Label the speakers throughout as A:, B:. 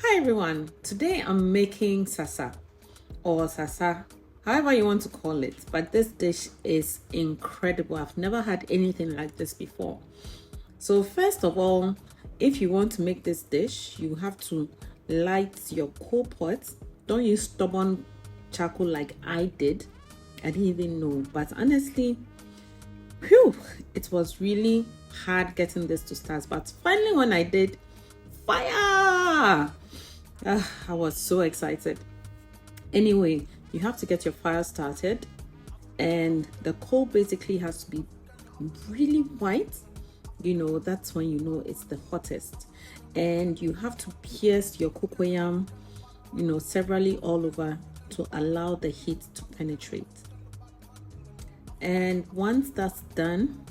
A: Hi everyone, today I'm making Sasa or Sasa, however you want to call it, but this dish is incredible. I've never had anything like this before. So first of all, if you want to make this dish, you have to light your coal pot. Don't use stubborn charcoal like I did. I didn't even know, but honestly, whew, it was really hard getting this to start. But finally, when I did, fire! I was so excited. Anyway, you have to get your fire started, and the coal basically has to be really white. That's when you know it's the hottest. And you have to pierce your cocoyam, severally all over to allow the heat to penetrate. And once that's done,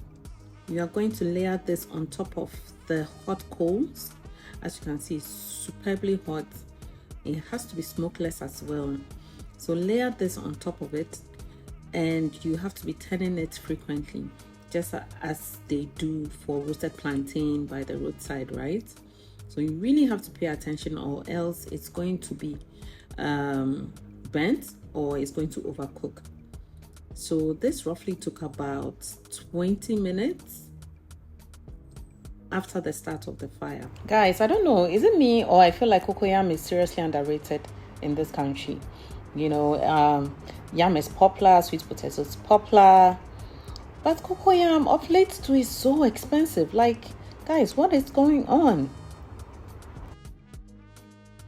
A: you are going to layer this on top of the hot coals. As you can see, it's superbly hot. It has to be smokeless as well. So layer this on top of it, and you have to be turning it frequently, just as they do for roasted plantain by the roadside, right? So you really have to pay attention, or else it's going to be burnt or it's going to overcook. So this roughly took about 20 minutes after the start of the fire. Guys, I don't know, is it me or I feel like cocoyam is seriously underrated in this country? Yam is popular, sweet potatoes is popular, but cocoyam of late too is so expensive. Like, guys, what is going on?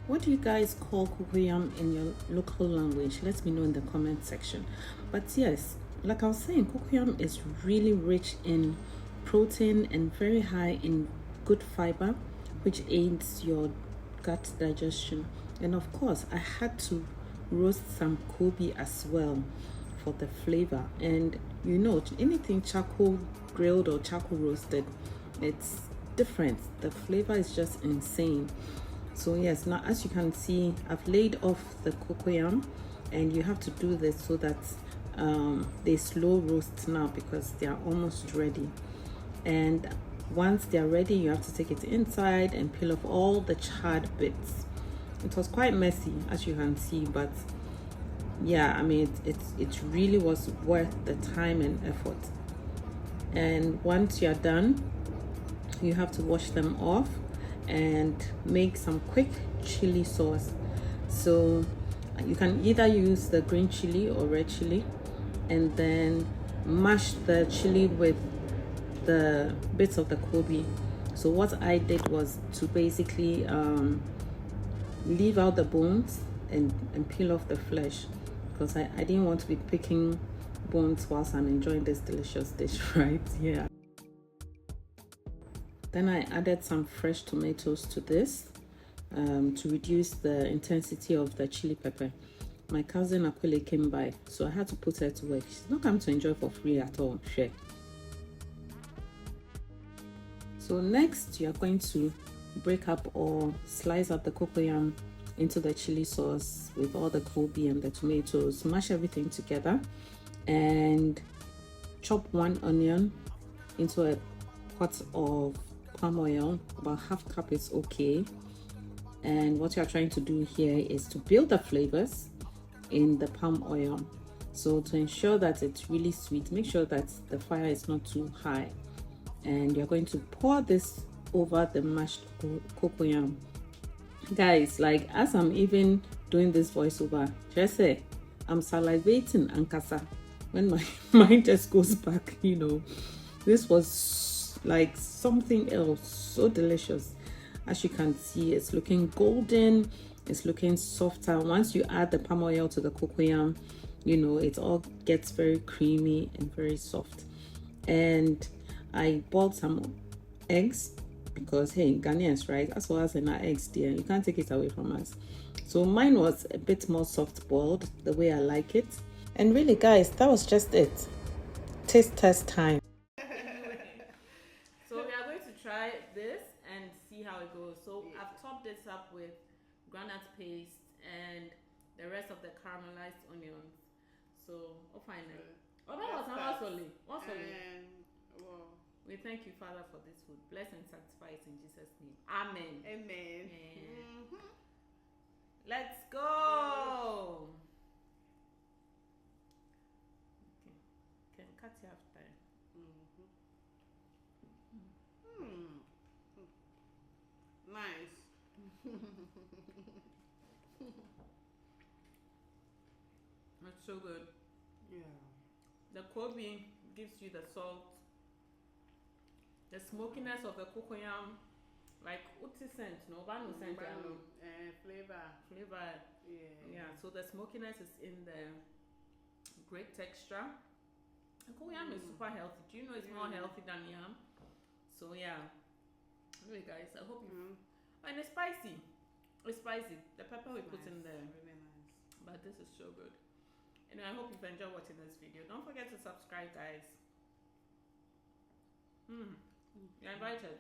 A: What do you guys call cocoyam in your local language? Let me know in the comment section. But yes, like I was saying, cocoyam is really rich in protein and very high in good fiber, which aids your gut digestion. And of course, I had to roast some Kobe as well for the flavor. And anything charcoal grilled or charcoal roasted, it's different. The flavor is just insane. So yes, now as you can see, I've laid off the cocoyam, and you have to do this so that they slow roast now because they are almost ready. And once they're ready, you have to take it inside and peel off all the charred bits. It was quite messy, as you can see, but yeah, I mean, it really was worth the time and effort. And once you're done, you have to wash them off and make some quick chili sauce. So you can either use the green chili or red chili, and then mash the chili with the bits of the Kobe. So what I did was to basically leave out the bones and peel off the flesh, because I didn't want to be picking bones whilst I'm enjoying this delicious dish, right? Yeah. Then I added some fresh tomatoes to this to reduce the intensity of the chili pepper. My cousin Aquile came by, so I had to put her to work. She's not come to enjoy for free at all. Share. So next, you are going to break up or slice up the cocoyam into the chili sauce with all the Kobe and the tomatoes. Mash everything together and chop one onion into a pot of palm oil. About half cup is okay. And what you are trying to do here is to build the flavors in the palm oil. So to ensure that it's really sweet, make sure that the fire is not too high. And you're going to pour this over the mashed cocoyam. Guys, like, as I'm even doing this voiceover, just say I'm salivating and kasa when my mind just goes back. This was like something else, so delicious. As you can see, it's looking golden, it's looking softer. Once you add the palm oil to the cocoyam, it all gets very creamy and very soft. And I bought some eggs because, hey, Ghanaians, right? As well as in our eggs, dear, you can't take it away from us. So mine was a bit more soft boiled, the way I like it. And really, guys, that was just it. Taste test time. So we are going to try this and see how it goes. So I've topped this up with granite paste and the rest of the caramelized onions. So, that was how solid. We thank you, Father, for this food. Bless and sanctify it in Jesus' name. Amen.
B: Amen.
A: Amen.
B: Mm-hmm.
A: It's so good.
B: Yeah.
A: The Kobe gives you the salt, the smokiness of the cocoyam, like uti scent, no banu scent,
B: Flavor.
A: flavor.
B: Yeah.
A: Yeah. So the smokiness is in there. Great texture. And cocoyam is super healthy. Do you know it's more healthy than yam? So yeah. Anyway, guys, I hope you. And it's spicy. It's spicy. The pepper we put in there.
B: Really nice.
A: But this is so good. And I hope you've enjoyed watching this video. Don't forget to subscribe, guys. You're invited.